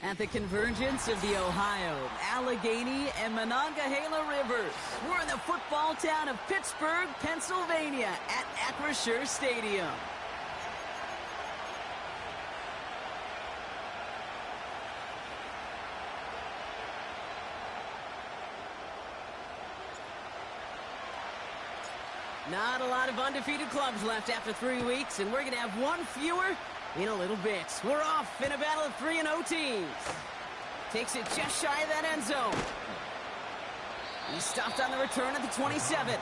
At the convergence of the Ohio, Allegheny, and Monongahela rivers, we're in the football town of Pittsburgh, Pennsylvania at Acrisure Stadium. Not a lot of undefeated clubs left after 3 weeks, and we're going to have one fewer in a little bit. We're off in a battle of 3-0 teams. Takes it just shy of that end zone. He's stopped on the return at the 27.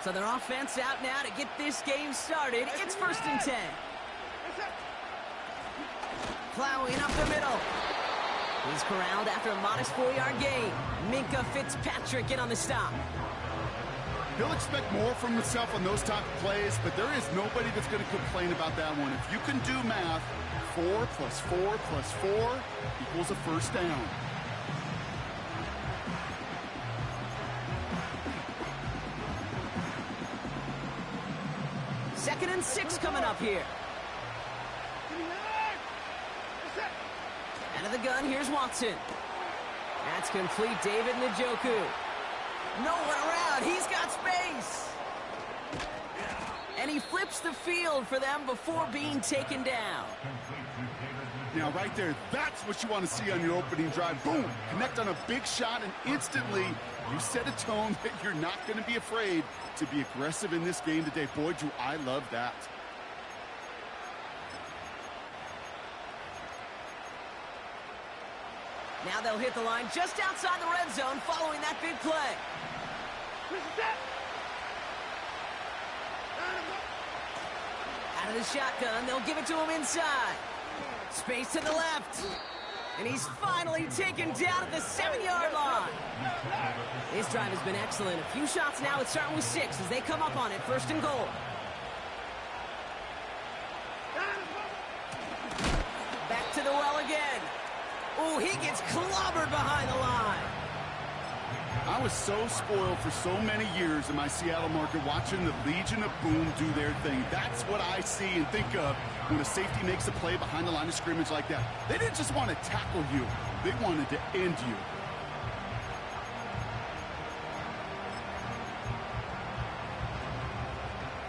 So their offense out now to get this game started. It's 1st and 10. Plowing up the middle. He's corralled after a modest 4-yard gain. Minka Fitzpatrick in on the stop. He'll expect more from himself on those type of plays, but there is nobody that's going to complain about that one. If you can do math, 4 plus 4 plus 4 equals a first down. Second and 6 coming up here. Out of the gun, here's Watson. That's complete. David Njoku. No one around. He's got space. And he flips the field for them before being taken down. Now, right there, that's what you want to see on your opening drive. Boom! Connect on a big shot, and instantly you set a tone that you're not going to be afraid to be aggressive in this game today. Boy, do I love that. Now they'll hit the line just outside the red zone following that big play. Out of the shotgun, they'll give it to him inside. Space to the left. And he's finally taken down at the 7-yard line. This drive has been excellent. A few shots now. It's starting with 6 as they come up on it. 1st and goal. Back to the well again. Oh, he gets clobbered behind the line. I was so spoiled for so many years in my Seattle market watching the Legion of Boom do their thing. That's what I see and think of when a safety makes a play behind the line of scrimmage like that. They didn't just want to tackle you. They wanted to end you.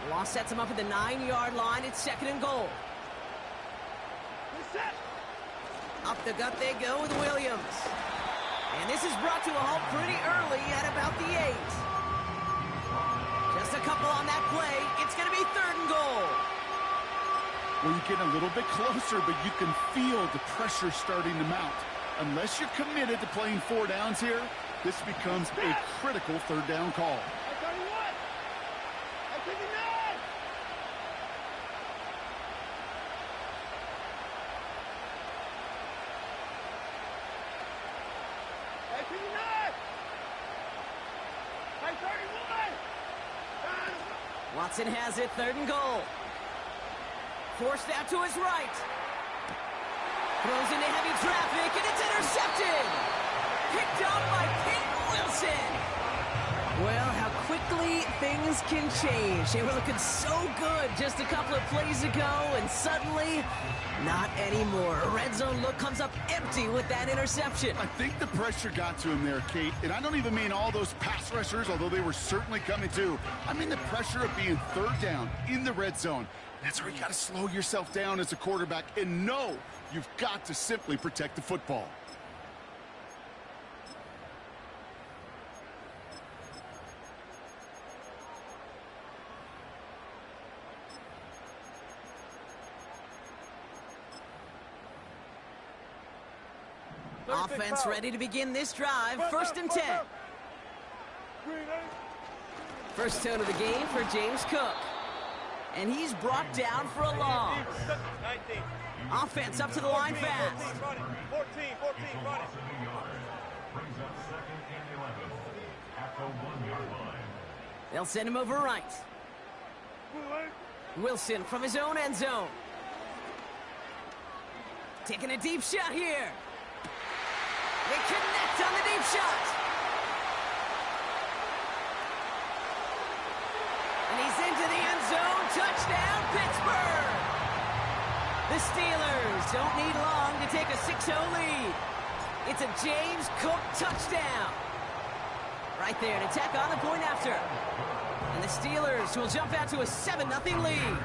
Law sets him up at the 9-yard line. It's 2nd and goal. Up the gut they go with Williams. And this is brought to a halt pretty early at about the 8. Just a couple on that play. It's going to be 3rd and goal. Well, you get a little bit closer, but you can feel the pressure starting to mount. Unless you're committed to playing 4 downs here, this becomes a critical 3rd down call. Watson has it, 3rd and goal. Forced out to his right. Throws into heavy traffic, and it's intercepted. Picked up by Peyton Wilson. Well, how quickly things can change. They were looking so good just a couple of plays ago, and suddenly, not anymore. A red zone look comes up empty with that interception. I think the pressure got to him there, Kate. And I don't even mean all those pass rushers, although they were certainly coming too. I mean the pressure of being 3rd down in the red zone. That's where you got to slow yourself down as a quarterback and know you've got to simply protect the football. Offense ready to begin this drive. 1st and 10. First tone of the game for James Cook. And he's brought down for a loss. Offense up to the line fast. 14, running. They'll send him over right. Wilson from his own end zone. Taking a deep shot here. They connect on the deep shot. And he's into the end zone. Touchdown, Pittsburgh. The Steelers don't need long to take a 6-0 lead. It's a James Cook touchdown. Right there to tack on the point after. And the Steelers will jump out to a 7-0 lead.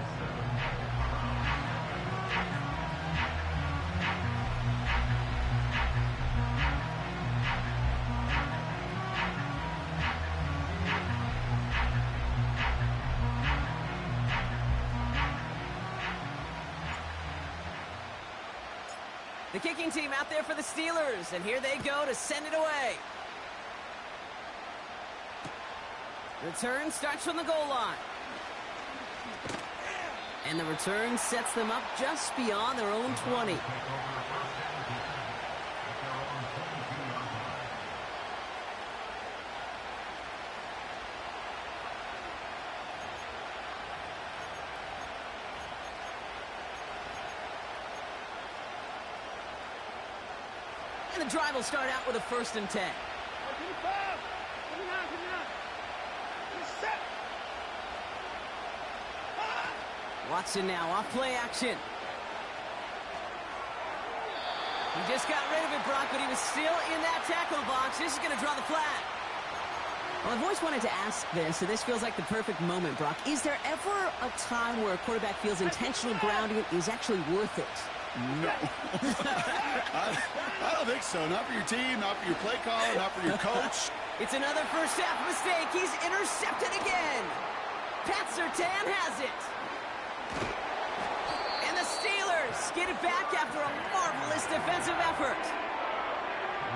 The kicking team out there for the Steelers, and here they go to send it away. Return starts from the goal line. And the return sets them up just beyond their own 20. And the drive will start out with a 1st and 10. Watson now off play action. He just got rid of it, Brock, but he was still in that tackle box. This is going to draw the flag. Well, I've always wanted to ask this, and this feels like the perfect moment, Brock. Is there ever a time where a quarterback feels intentional grounding is actually worth it? No. I don't think so. Not for your team, not for your play caller, not for your coach. It's another first half mistake. He's intercepted again. Pat Surtain has it. And the Steelers get it back after a marvelous defensive effort.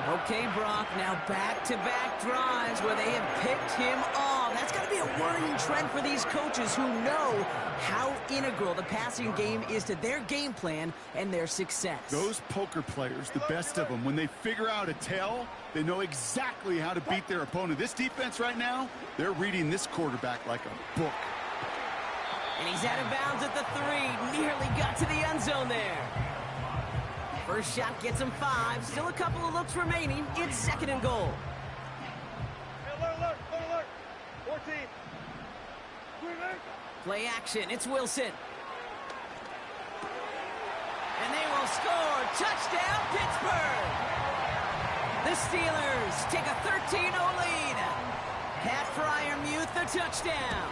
Okay, Brock, now back-to-back drives where they have picked him off. That's got to be a worrying trend for these coaches who know how integral the passing game is to their game plan and their success. Those poker players, the best of them, when they figure out a tell, they know exactly how to beat their opponent. This defense right now, they're reading this quarterback like a book. And he's out of bounds at the 3. Nearly got to the end zone there. First shot gets him 5. Still a couple of looks remaining. It's 2nd and goal. Alert. 14. Play action. It's Wilson. And they will score. Touchdown, Pittsburgh. The Steelers take a 13-0 lead. Pat Fryermuth the touchdown.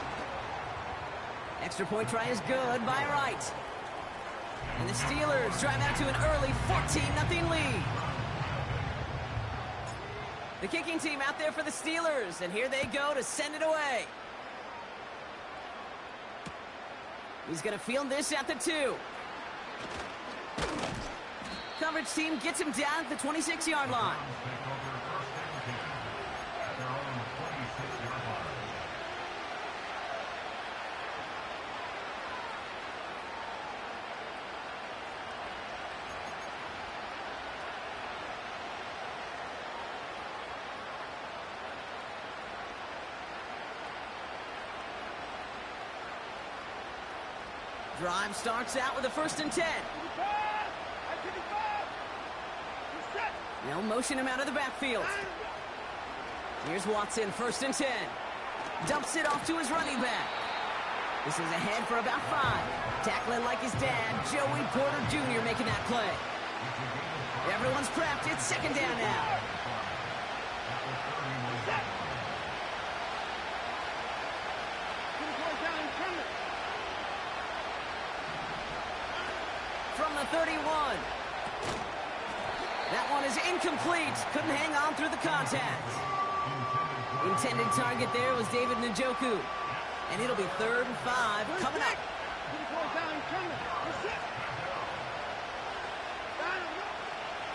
Extra point try is good by Wright. And the Steelers drive out to an early 14-0 lead. The kicking team out there for the Steelers, and here they go to send it away. He's going to field this at the 2. Coverage team gets him down at the 26-yard line. Drive starts out with a 1st and 10. They'll motion him out of the backfield. Here's Watson, 1st and 10. Dumps it off to his running back. This is ahead for about 5. Tackling like his dad, Joey Porter Jr. making that play. Everyone's prepped. It's 2nd down now. From the 31. That one is incomplete. Couldn't hang on through the contact. Intended target there was David Njoku. And it'll be 3rd and 5 coming up.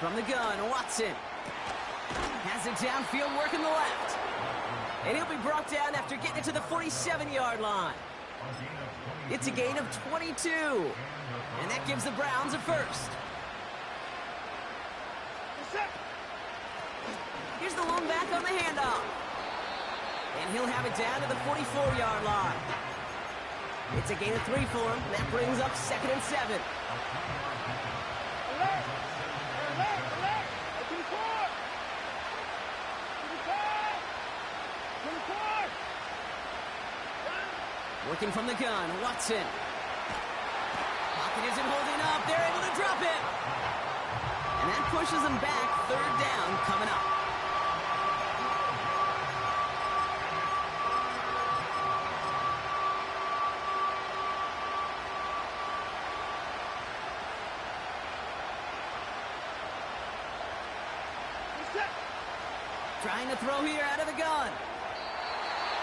From the gun, Watson. Has it downfield, working the left. And he'll be brought down after getting it to the 47-yard line. It's a gain of 22. And that gives the Browns a 1st. Here's the lone back on the handoff. And he'll have it down to the 44-yard line. It's a gain of 3 for him. That brings up 2nd and 7. Working from the gun, Watson. Pocket isn't holding up. They're able to drop it. And that pushes them back. 3rd down coming up. Trying to throw here out of the gun.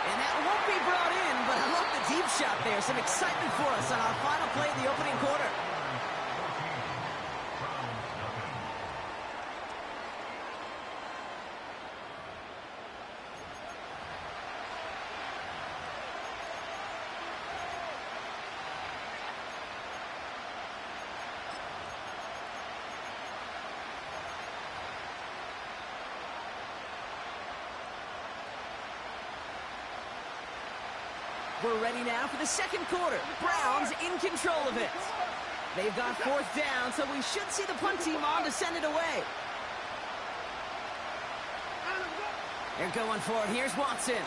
And that won't be brought in, but I love the deep shot there. Some excitement for us on our final play of the opening quarter. We're ready now for the 2nd quarter. Browns in control of it. They've got 4th down, so we should see the punt team on to send it away. They're going for it. Here's Watson.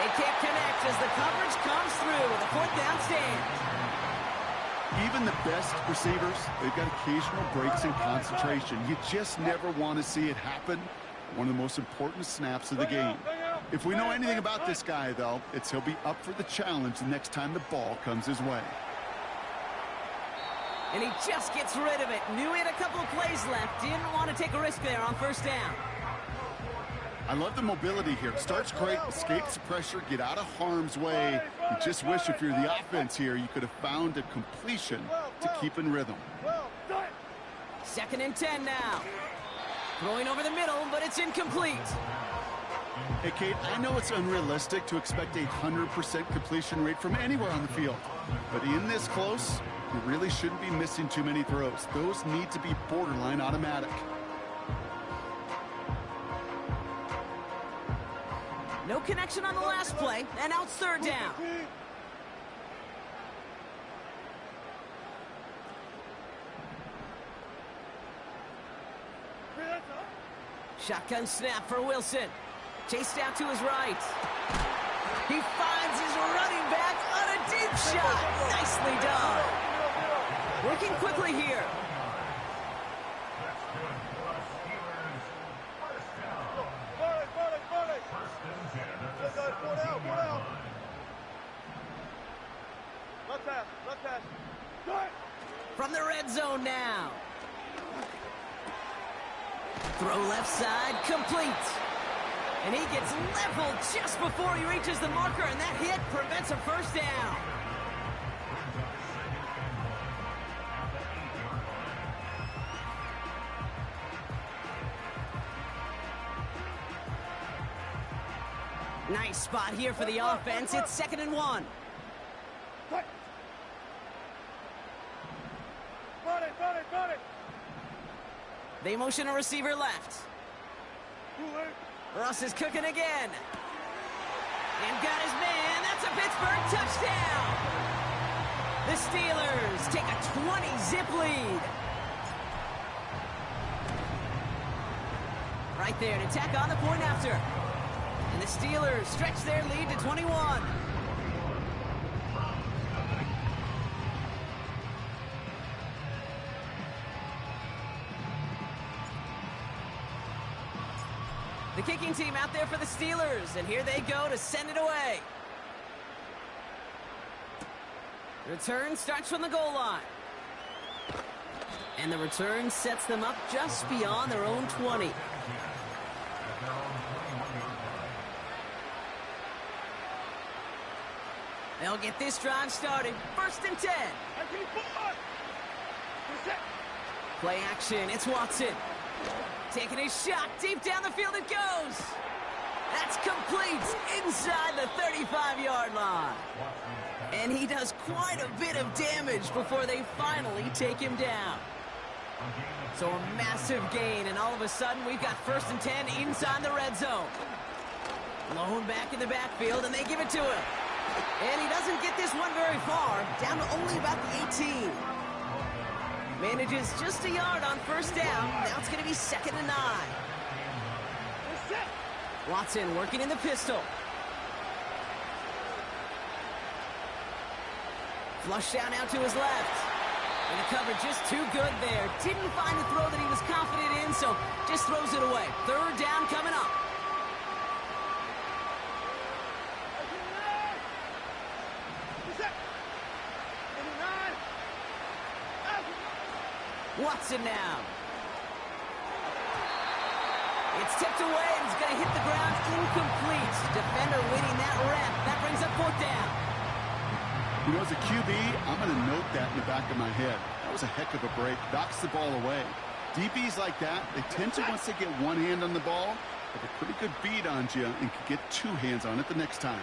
They can't connect as the coverage comes through with a 4th down stand. Even the best receivers, they've got occasional breaks in concentration. You just never want to see it happen. One of the most important snaps of the game. If we know anything about this guy, though, it's he'll be up for the challenge the next time the ball comes his way. And he just gets rid of it. Knew he had a couple of plays left. Didn't want to take a risk there on 1st down. I love the mobility here. Starts great, escapes the pressure, get out of harm's way. You just wish if you're the offense here, you could have found a completion to keep in rhythm. 2nd and 10 now. Throwing over the middle, but it's incomplete. Hey, Kate, I know it's unrealistic to expect a 100% completion rate from anywhere on the field. But in this close, you really shouldn't be missing too many throws. Those need to be borderline automatic. No connection on the last play, and now it's 3rd down. Shotgun snap for Wilson. Chased out to his right. He finds his running back on a deep shot. Nicely done. Working quickly here. From the red zone now. Throw left side, complete. And he gets leveled just before he reaches the marker, and that hit prevents a 1st down. Nice spot here for the offense. It's 2nd and 1. They motion a receiver left. Russ is cooking again. And got his man. That's a Pittsburgh touchdown. The Steelers take a 20-zip lead. Right there to tack on the point after. And the Steelers stretch their lead to 21. The kicking team out there for the Steelers, and here they go to send it away. Return starts from the goal line. And the return sets them up just beyond their own 20. They'll get this drive started. 1st and 10. Play action, it's Watson. Taking his shot, deep down the field it goes. That's complete inside the 35-yard line. And he does quite a bit of damage before they finally take him down. So a massive gain, and all of a sudden we've got 1st and 10 inside the red zone. Blown back in the backfield, and they give it to him. And he doesn't get this one very far, down to only about the 18. Manages just a yard on 1st down. Now it's going to be 2nd and 9. Watson working in the pistol. Flush down out to his left. And the cover just too good there. Didn't find the throw that he was confident in, so just throws it away. 3rd down coming up. Watson now. It's tipped away, and it's going to hit the ground incomplete. Defender winning that rep. That brings up 4th down. You know, as a QB, I'm going to note that in the back of my head. That was a heck of a break. Knocks the ball away. DBs like that, they tend to, once they get one hand on the ball, have a pretty good beat on you and can get 2 hands on it the next time.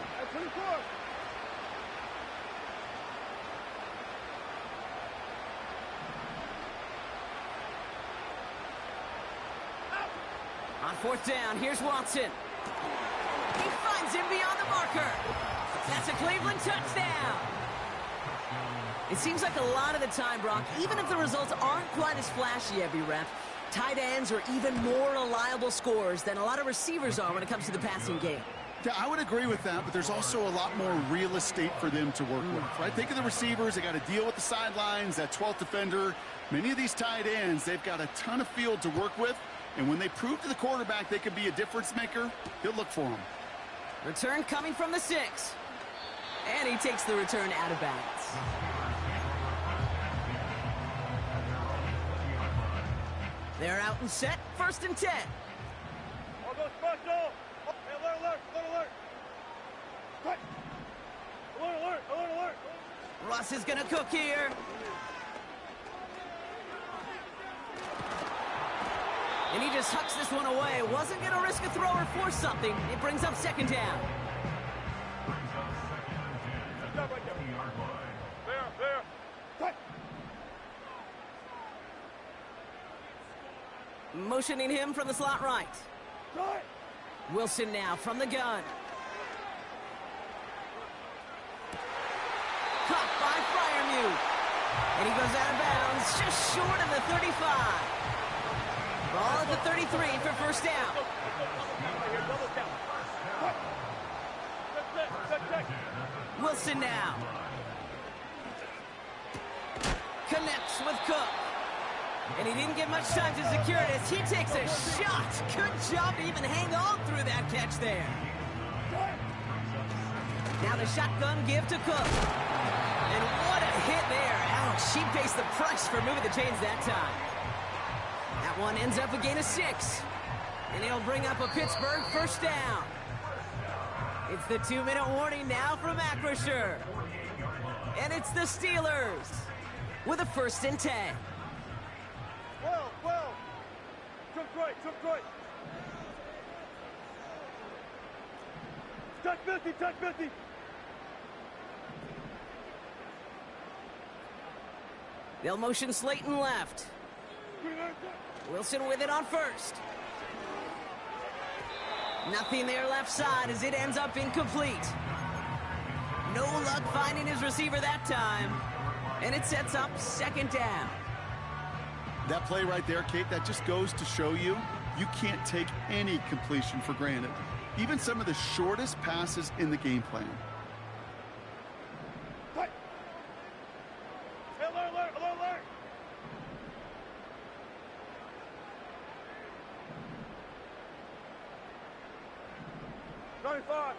On 4th down, here's Watson. He finds him beyond the marker. That's a Cleveland touchdown. It seems like a lot of the time, Brock, even if the results aren't quite as flashy every rep, tight ends are even more reliable scorers than a lot of receivers are when it comes to the passing game. Yeah, I would agree with that, but there's also a lot more real estate for them to work with, right? Think of the receivers. They got to deal with the sidelines, that 12th defender. Many of these tight ends, they've got a ton of field to work with, and when they prove to the quarterback they could be a difference maker, he'll look for them. Return coming from the 6. And he takes the return out of bounds. They're out and set. 1st and 10. All go special. Hey, alert, alert, alert, alert. Quick. Alert, alert, alert, alert. Russ is going to cook here. And he just hucks this one away. Wasn't going to risk a throw or force something. It brings up 2nd down. Stop right there. There, there. Quick. Motioning him from the slot right. Right. Wilson now from the gun. Caught by Freiermuth. And he goes out of bounds just short of the 35. Ball at the 33 for 1st down. Wilson now. Connects with Cook. And he didn't get much time to secure it as he takes a shot. Good job to even hang on through that catch there. Now the shotgun give to Cook. And what a hit there. Ouch, she pays the price for moving the chains that time. That one ends up a gain of 6. And it'll bring up a Pittsburgh 1st down. It's the 2-minute warning now from Acrisure. And it's the Steelers with a 1st and 10. 12. Took right. Touch 50. They'll motion Slayton left. Wilson with it on 1st. Nothing there left side as it ends up incomplete. No luck finding his receiver that time. And it sets up 2nd down. That play right there, Kate, that just goes to show you can't take any completion for granted. Even some of the shortest passes in the game plan. Hey, alert. 95.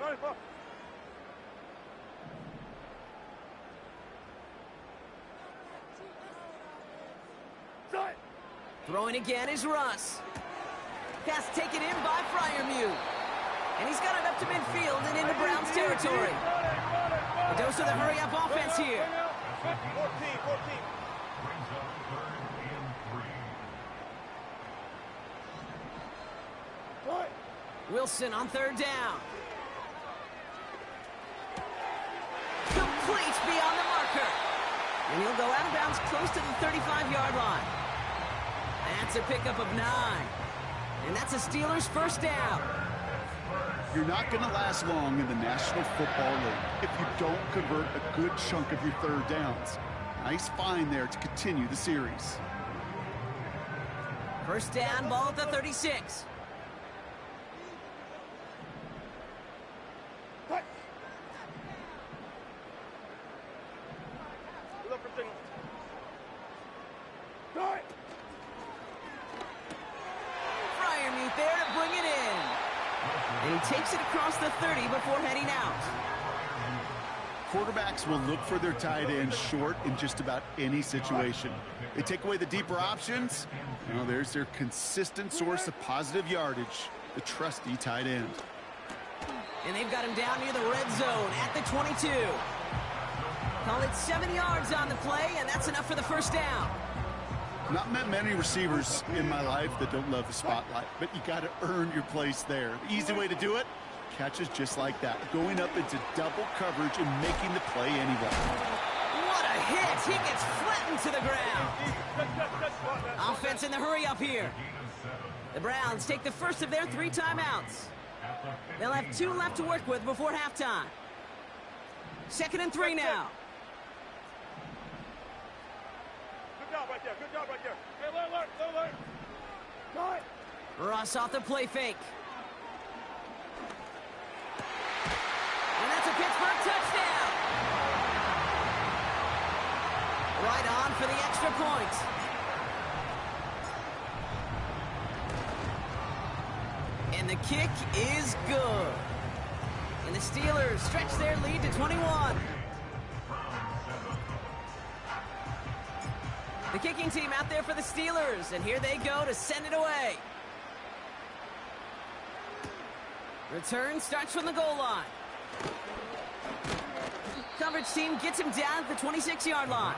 Throwing again is Russ. Pass taken in by Freiermuth. And he's got it up to midfield and into Browns territory. A dose of the hurry-up offense here. 14. Wilson on 3rd down. Complete beyond the marker. And he'll go out of bounds close to the 35-yard line. That's a pickup of 9. And that's a Steelers first down. You're not going to last long in the National Football League if you don't convert a good chunk of your third downs. Nice find there to continue the series. First down, ball at the 36. Fryer meet there to bring it in. And he takes it across the 30 before heading out. Quarterbacks will look for their tight end short in just about any situation. They take away the deeper options. Well, there's their consistent source of positive yardage, the trusty tight end. And they've got him down near the red zone at the 22. Call it 7 yards on the play, and that's enough for the first down. Not met many receivers in my life that don't love the spotlight, but you got to earn your place there. The easy way to do it, catches just like that, going up into double coverage and making the play anyway. What a hit! He gets flattened to the ground. Offense in the hurry up here. The Browns take the first of their 3 timeouts. They'll have 2 left to work with before halftime. 2nd and 3 now. Good job right there. Good job right there. Hey, alert. Got it. Ross off the play fake. And that's a Pittsburgh touchdown. Right on for the extra point. And the kick is good. And the Steelers stretch their lead to 21. The kicking team out there for the Steelers, and here they go to send it away. Return starts from the goal line. Coverage team gets him down at the 26-yard line.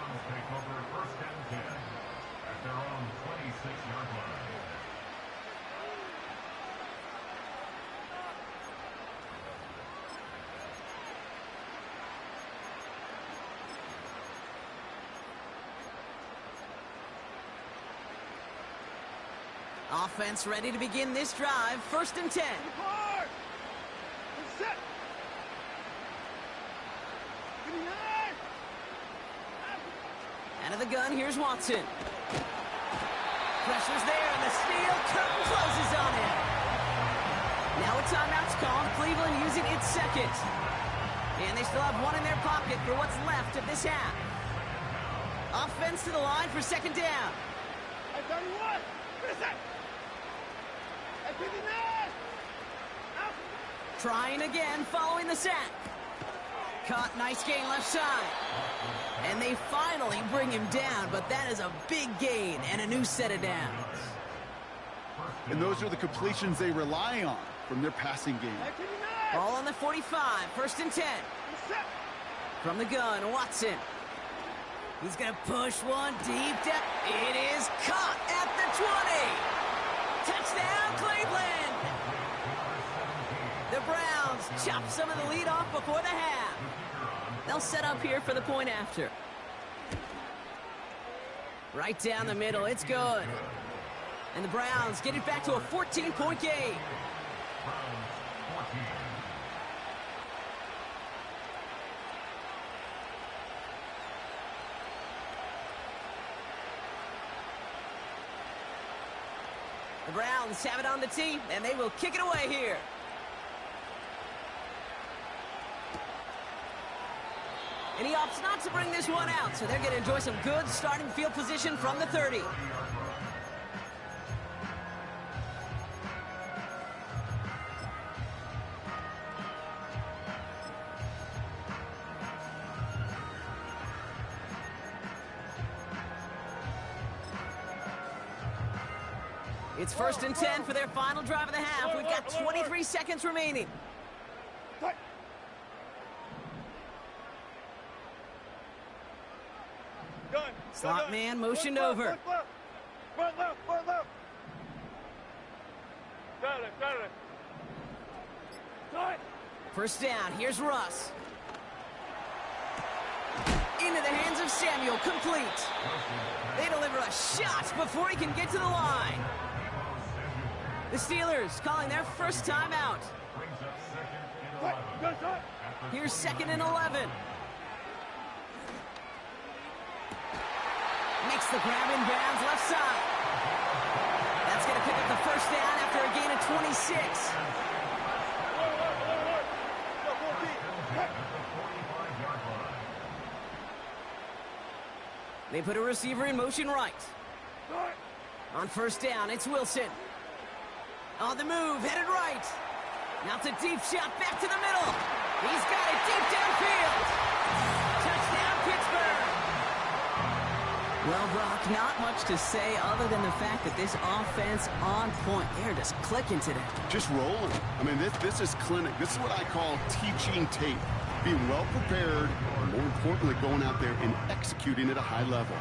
Offense ready to begin this drive. 1st and 10. Out of the gun, here's Watson. Pressure's there, and the steel curtain closes on him. Now a timeout's called. Cleveland using its 2nd. And they still have 1 in their pocket for what's left of this half. Offense to the line for 2nd down. Hey, 31. Finish that. Hey, 59. Out. Trying again following the sack. Caught, nice gain left side. And they finally bring him down, but that is a big gain and a new set of downs. And those are the completions they rely on from their passing game. Ball on the 45, 1st and 10. From the gun, Watson. He's going to push one deep down. It is caught at the 20. Touchdown, Cleveland. The Browns chop some of the lead off before the half. They'll set up here for the point after. Right down the middle, it's good. And the Browns get it back to a 14-point game. The Browns have it on the tee, and they will kick it away here. And he opts not to bring this one out, so they're going to enjoy some good starting field position from the 30. It's 1st and 10 for their final drive of the half. We've got 23 seconds remaining. Slot man motioned over. Front left. Got it. First down, here's Russ. into the hands of Samuel, complete. They deliver a shot before he can get to the line. The Steelers calling their first timeout. Here's 2nd and 11. Makes the grab in bounds left side. That's going to pick up the first down after a gain of 26. They put a receiver in motion right. On first down, it's Wilson. On the move, headed right. Now it's a deep shot back to the middle. He's got it deep downfield. Touchdown, Pittsburgh. Well, Brock, not much to say other than the fact that this offense on point. They're just clicking today. Just rolling. I mean, this is clinic. This is what I call teaching tape. Being well prepared, and more importantly, going out there and executing at a high level.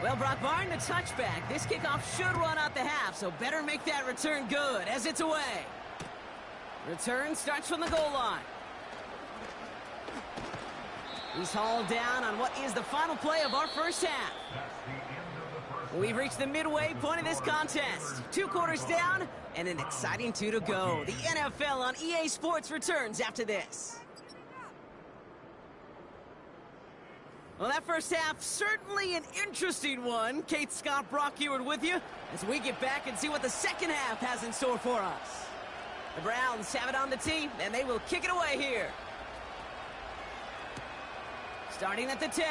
Well, Brock, barring the touchback, this kickoff should run out the half, so better make that return good as it's away. Return starts from the goal line. He's hauled down on what is the final play of our first half. We've reached the midway point of this contest. 2 quarters down and an exciting 2 to go. The NFL on EA Sports returns after this. Well, that first half, certainly an interesting one. Kate Scott, Brock Ewart with you as we get back and see what the second half has in store for us. The Browns have it on the tee, and they will kick it away here. Starting at the 10.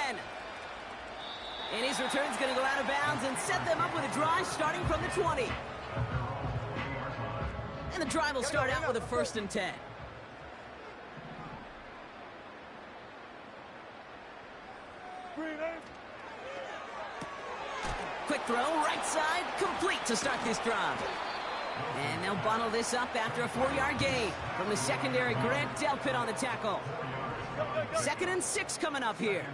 And his return's going to go out of bounds and set them up with a drive starting from the 20. And the drive will start out with a 1st and 10. Quick throw, right side, complete to start this drive. And they'll bundle this up after a 4-yard gain from the secondary. Grant Delpit on the tackle. 2nd and 6 coming up here.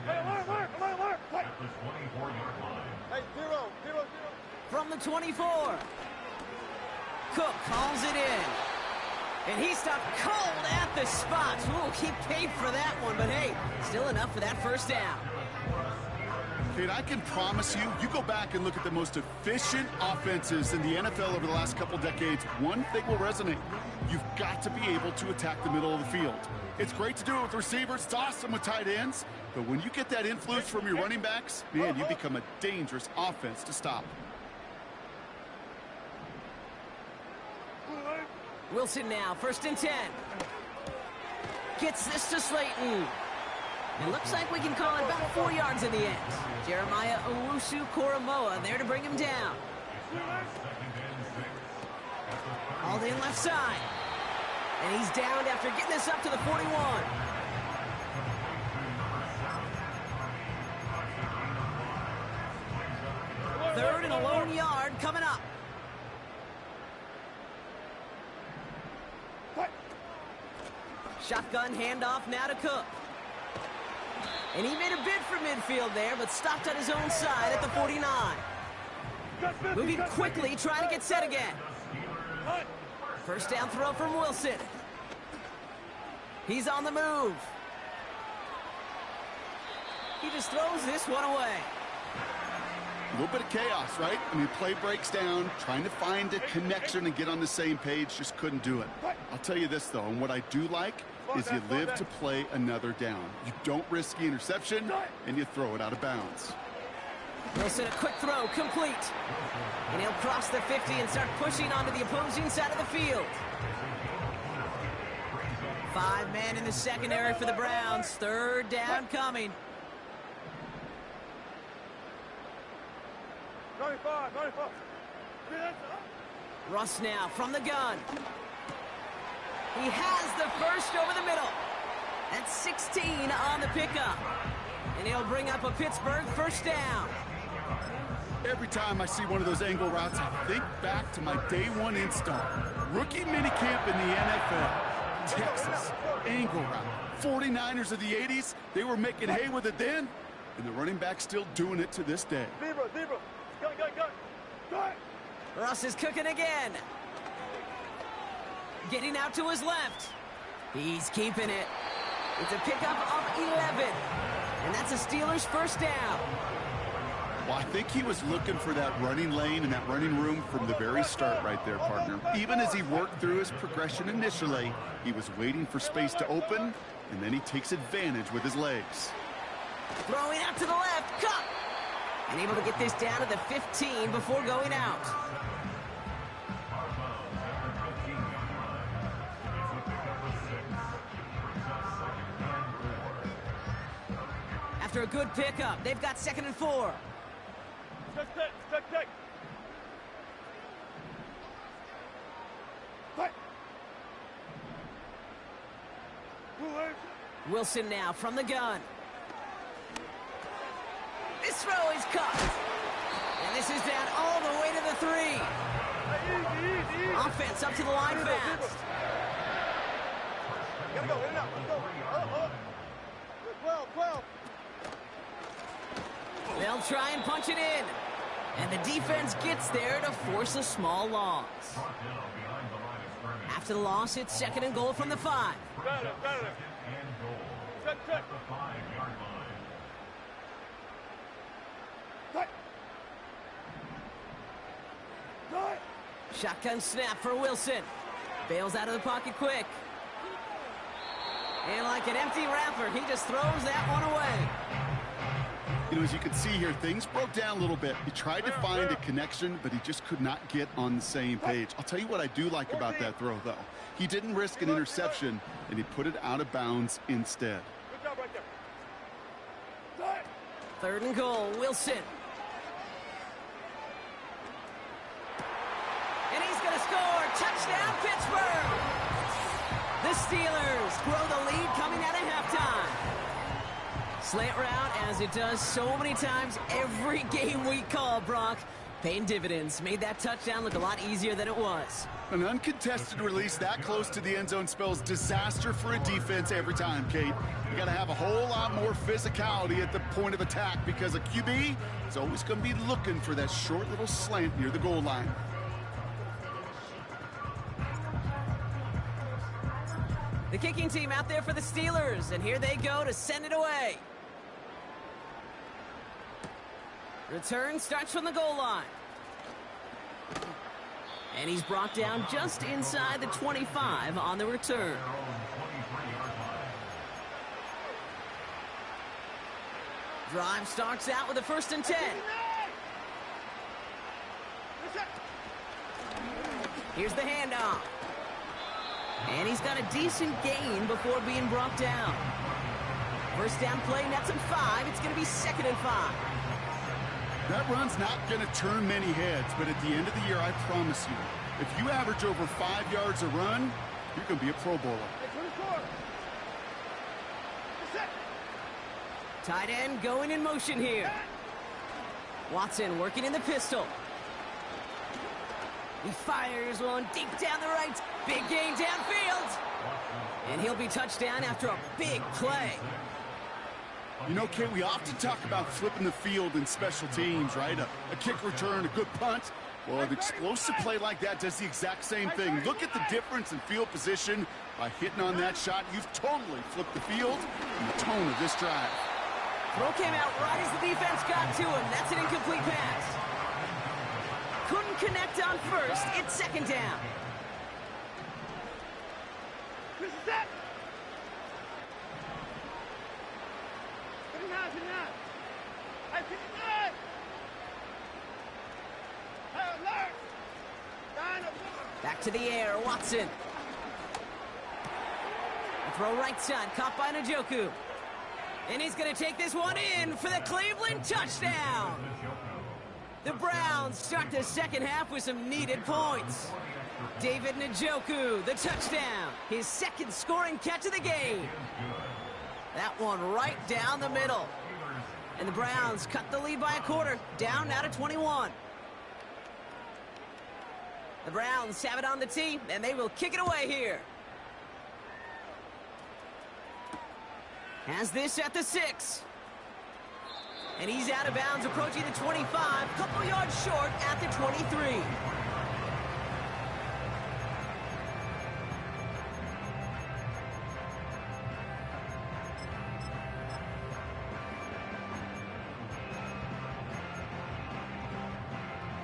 From the 24. Cook calls it in. And he stopped cold at the spot. Ooh, he paid for that one, but hey, still enough for that first down. Kate, I can promise you, you go back and look at the most efficient offenses in the NFL over the last couple decades, one thing will resonate. You've got to be able to attack the middle of the field. It's great to do it with receivers. It's awesome with tight ends. But when you get that influence from your running backs, man, you become a dangerous offense to stop. Wilson now, 1st and 10. Gets this to Slayton. It looks like we can call it about 4 yards in the end. Jeremiah Owusu-Koramoah there to bring him down. Hauled in left side. And he's downed after getting this up to the 41. Third and a lone yard coming up. Shotgun handoff now to Cook. And he made a bid for midfield there, but stopped on his own side at the 49. Moving quickly, trying to get set again. First down throw from Wilson. He's on the move. He just throws this one away. A little bit of chaos, right? I mean, play breaks down, trying to find a connection and get on the same page, just couldn't do it. I'll tell you this, though, and what I do like is you live to play another down. You don't risk the interception, and you throw it out of bounds. Wilson, a quick throw, complete. And he'll cross the 50 and start pushing onto the opposing side of the field. 5 men in the secondary for the Browns. 3rd down coming. 95. Russ now from the gun. He has the first over the middle. That's 16 on the pickup. And he'll bring up a Pittsburgh first down. Every time I see one of those angle routes, I think back to my day 1 install. Rookie minicamp in the NFL. Texas, angle route. 49ers of the 80s, they were making hay with it then, and the running back's still doing it to this day. Zebra. Go. Russ is cooking again. Getting out to his left. He's keeping it. It's a pickup of 11. And that's a Steelers first down. Well, I think he was looking for that running lane and that running room from the very start right there, partner. Even as he worked through his progression initially, he was waiting for space to open, and then he takes advantage with his legs. Throwing out to the left. Cup. And able to get this down to the 15 before going out. After a good pickup, they've got 2nd and 4. Check. Fight. Wilson now from the gun. This throw is caught. And this is down all the way to the 3. Easy. Offense up to the line fast. Gotta go, in and out. Let's go. 12. They'll try and punch it in. And the defense gets there to force a small loss. After the loss, it's 2nd and goal from the 5. Got it. Check. Shotgun snap for Wilson. Bails out of the pocket quick. And like an empty wrapper, he just throws that one away. You know, as you can see here, things broke down a little bit. He tried to find a connection, but he just could not get on the same page. I'll tell you what I do like about that throw, though. He didn't risk an interception, and he put it out of bounds instead. Good job right there. 3rd and goal, Wilson. And he's going to score. Touchdown, Pittsburgh. The Steelers grow the lead coming out of halftime. Slant route, as it does so many times every game we call, Brock. Paying dividends. Made that touchdown look a lot easier than it was. An uncontested release that close to the end zone spells disaster for a defense every time, Kate. You got to have a whole lot more physicality at the point of attack because a QB is always going to be looking for that short little slant near the goal line. The kicking team out there for the Steelers, and here they go to send it away. Return starts from the goal line. And he's brought down just inside the 25 on the return. Drive starts out with a 1st and 10. Here's the handoff. And he's got a decent gain before being brought down. First down play, nets him 5. It's going to be 2nd and 5. That run's not going to turn many heads, but at the end of the year, I promise you, if you average over 5 yards a run, you're going to be a Pro Bowler. Tight end going in motion here. Watson working in the pistol. He fires one deep down the right. Big gain downfield. And he'll be touched down after a big play. You know, Kate, we often talk about flipping the field in special teams, right? A kick return, a good punt. Well, an explosive play like that does the exact same thing. Look at the difference in field position. By hitting on that shot, you've totally flipped the field and the tone of this drive. Throw came out right as the defense got to him. That's an incomplete pass. Couldn't connect on first. It's 2nd down. This is it. Back to the air, Watson. A throw right side, caught by Njoku. And he's going to take this one in for the Cleveland touchdown. The Browns start the second half with some needed points. David Njoku, the touchdown. His 2nd scoring catch of the game. That one right down the middle. And the Browns cut the lead by a quarter, down now to 21. The Browns have it on the tee, and they will kick it away here. Has this at the 6. And he's out of bounds, approaching the 25, couple yards short at the 23.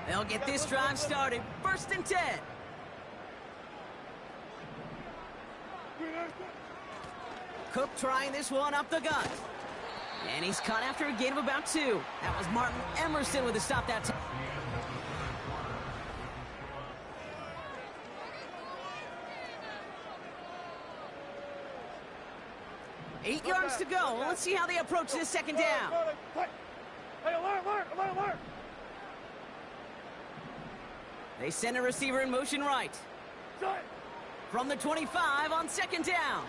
They'll get this drive started. 1st and 10. Cook trying this one up the gut. And he's caught after a gain of about 2. That was Martin Emerson with a stop that time. 8 yards to go. Let's see how they approach this 2nd down. Hey, alert! They send a receiver in motion right. From the 25 on 2nd down.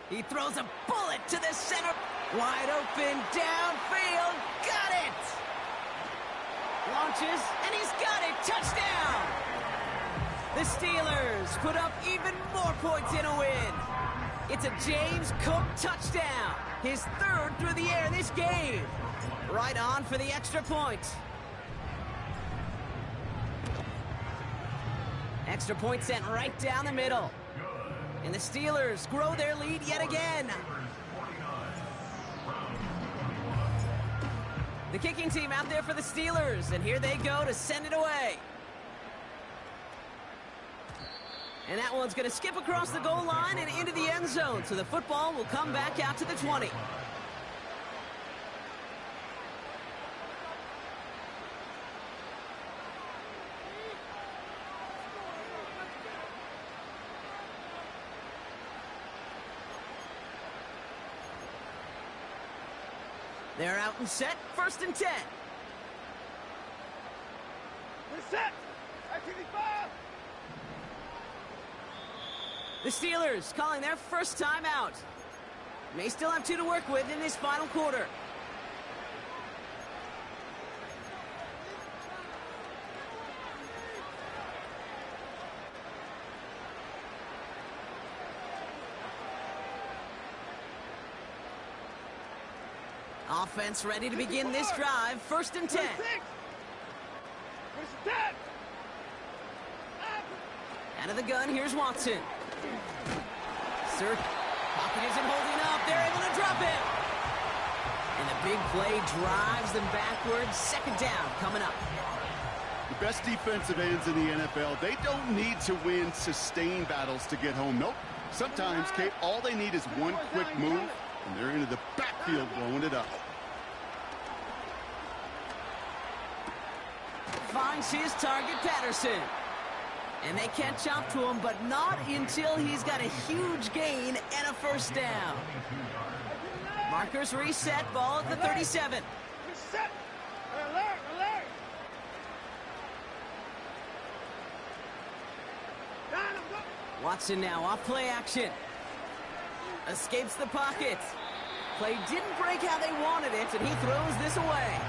He throws a bullet to the center. Wide open, downfield. Got it! Launches, and he's got it. Touchdown! The Steelers put up even more points in a win. It's a James Cook touchdown. His 3rd through the air this game. Right on for the extra point. Extra point sent right down the middle. And the Steelers grow their lead yet again. The kicking team out there for the Steelers, and here they go to send it away. And that one's going to skip across the goal line and into the end zone, so the football will come back out to the 20. They're out and set, 1st and 10. We're set! Activity 5! The Steelers calling their first time out. May still have 2 to work with in this final quarter. Offense ready to begin this drive. 1st and 10. Out of the gun, here's Watson. Sir, pocket isn't holding up. They're able to drop it. And the big play drives them backwards. 2nd down coming up. The best defensive ends in the NFL, they don't need to win sustained battles to get home. Nope. Sometimes, Kate, all they need is one quick move, and they're into the backfield blowing it up. Finds his target, Patterson. And they catch up to him, but not until he's got a huge gain and a 1st down. Markers reset, ball at the 37. Reset! Alert! Watson now off play action. Escapes the pocket. Play didn't break how they wanted it, and he throws this away.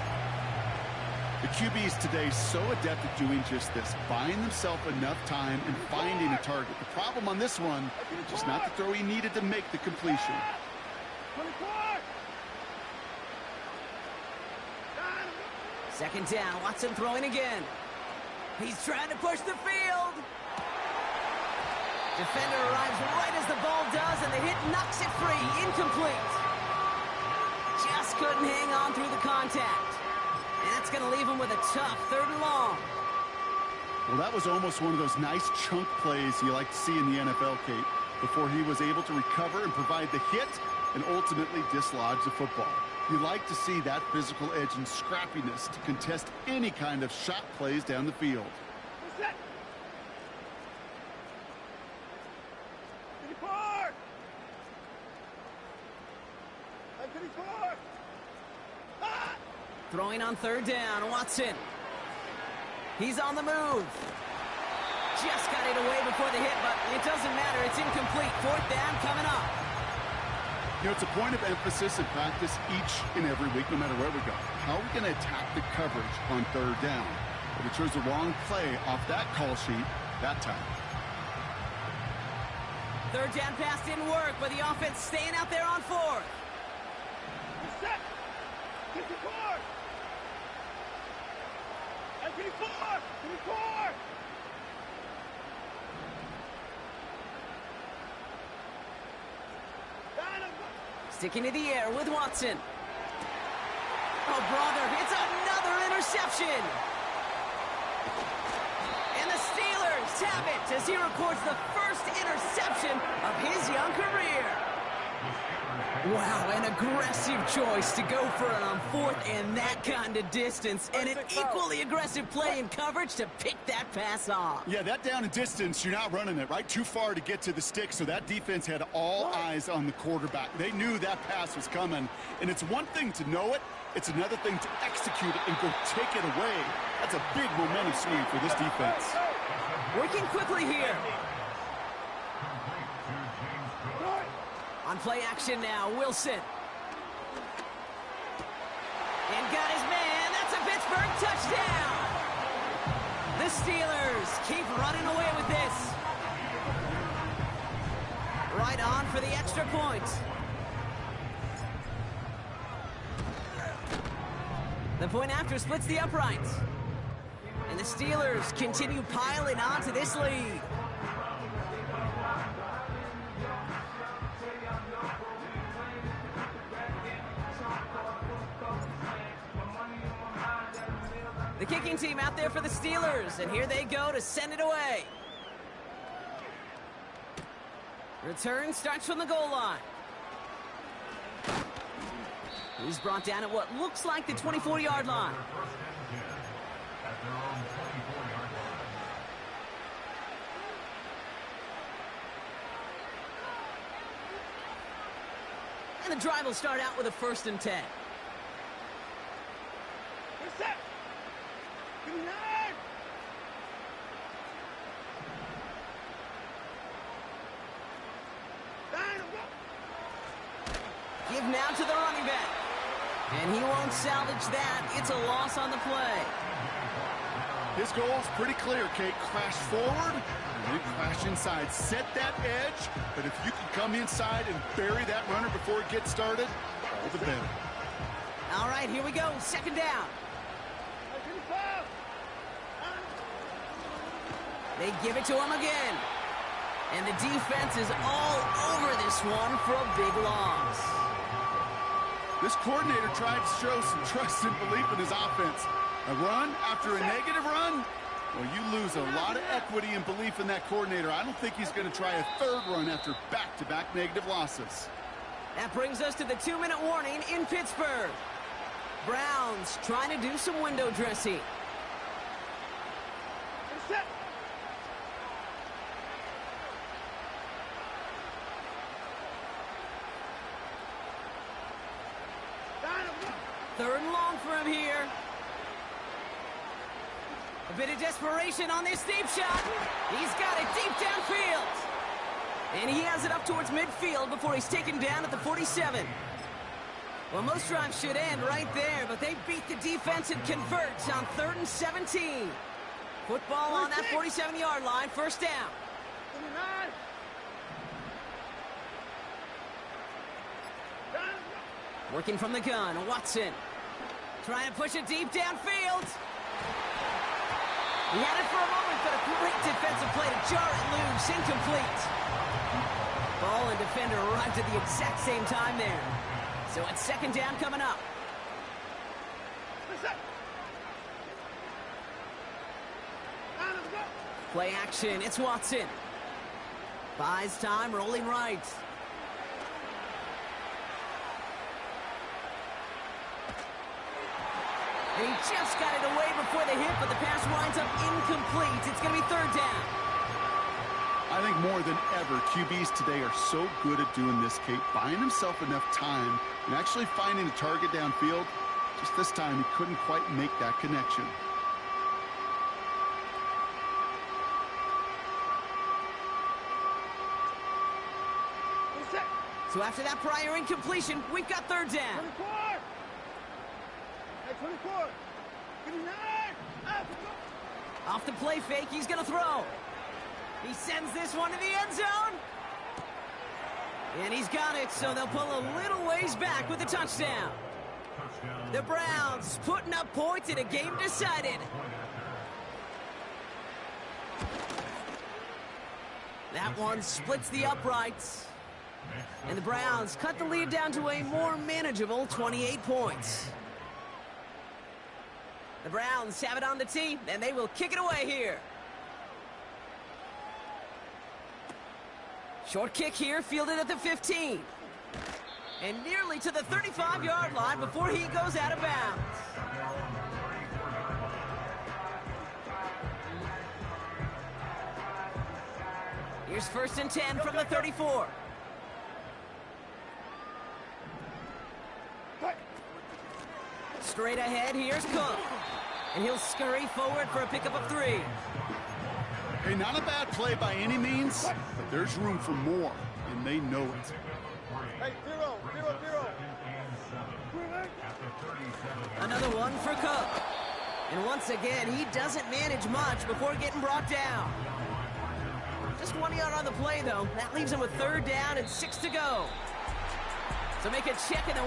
The QBs today so adept at doing just this, buying themselves enough time and finding a target. The problem on this one, just not the throw he needed to make the completion. 2nd down, Watson throwing again. He's trying to push the field. Defender arrives right as the ball does, and the hit knocks it free. Incomplete. Just couldn't hang on through the contact. And that's going to leave him with a tough 3rd and long. Well, that was almost one of those nice chunk plays you like to see in the NFL, Kate, before he was able to recover and provide the hit and ultimately dislodge the football. You like to see that physical edge and scrappiness to contest any kind of shot plays down the field. Throwing on 3rd down, Watson. He's on the move. Just got it away before the hit, but it doesn't matter. It's incomplete. 4th down coming up. You know, it's a point of emphasis in practice each and every week, no matter where we go. How are we going to attack the coverage on 3rd down? but he chose the wrong play off that call sheet that time. Third down pass didn't work, but the offense staying out there on fourth. Set. Get the court. And give me four. Give me four. Sticking to the air with Watson. Oh, brother, it's another interception. And the Steelers have it as he records the first interception of his young career. Wow, an aggressive choice to go for it on fourth and that kind of distance. And an equally aggressive play in coverage to pick that pass off. Yeah, that down and distance, you're not running it, right? Too far to get to the stick, so that defense had all eyes on the quarterback. They knew that pass was coming. And it's one thing to know it, it's another thing to execute it and go take it away. That's a big momentum swing for this defense. Working quickly here. On play action now, Wilson. And got his man. That's a Pittsburgh touchdown. The Steelers keep running away with this. Right on for the extra point. The point after splits the uprights. And the Steelers continue piling on to this lead. The kicking team out there for the Steelers, and here they go to send it away. Return starts from the goal line. He's brought down at what looks like the 24-yard line. And the drive will start out with a 1st and 10. We're set. Give me 9. Give now to the running back. And he won't salvage that. It's a loss on the play. His goal is pretty clear, Kate. Crash forward and then crash inside. Set that edge, but if you can come inside and bury that runner before it gets started, all the better. All right, here we go. 2nd down. They give it to him again. And the defense is all over this one for a big loss. This coordinator tried to show some trust and belief in his offense. A run after a negative run? Well, you lose a lot of equity and belief in that coordinator. I don't think he's going to try a 3rd run after back-to-back negative losses. That brings us to the 2-minute warning in Pittsburgh. Browns trying to do some window dressing. Third and long for him here. A bit of desperation on this deep shot. He's got it deep downfield. And he has it up towards midfield before he's taken down at the 47. Well, most drives should end right there, but they beat the defense and convert on 3rd and 17. Football on that 47-yard line, 1st down. Working from the gun, Watson. Trying to push it deep downfield. He had it for a moment, but a great defensive play to jar it loose. Incomplete. Ball and defender arrived at the exact same time there. So it's 2nd down coming up. Play action, it's Watson. Buys time, rolling right. And he just got it away before the hit, but the pass winds up incomplete. It's going to be 3rd down. I think more than ever, QBs today are so good at doing this, Kate, buying himself enough time and actually finding a target downfield. Just this time, he couldn't quite make that connection. So after that prior incompletion, we've got 3rd down. 24. Hey, 24. Give me 9. Off the play fake, he's going to throw. He sends this one to the end zone. And he's got it, so they'll pull a little ways back with a touchdown. The Browns putting up points in a game decided. That one splits the uprights. And the Browns cut the lead down to a more manageable 28 points. The Browns have it on the tee, and they will kick it away here. Short kick here, fielded at the 15. And nearly to the 35-yard line before he goes out of bounds. Here's 1st and 10 from the 34. Straight ahead, here's Cook. And he'll scurry forward for a pickup of 3. Hey, not a bad play by any means, but there's room for more, and they know it. Hey, 0. Another one for Cook. And once again, he doesn't manage much before getting brought down. Just 1 yard on the play, though. That leaves him with 3rd down and 6 to go. So make a check in the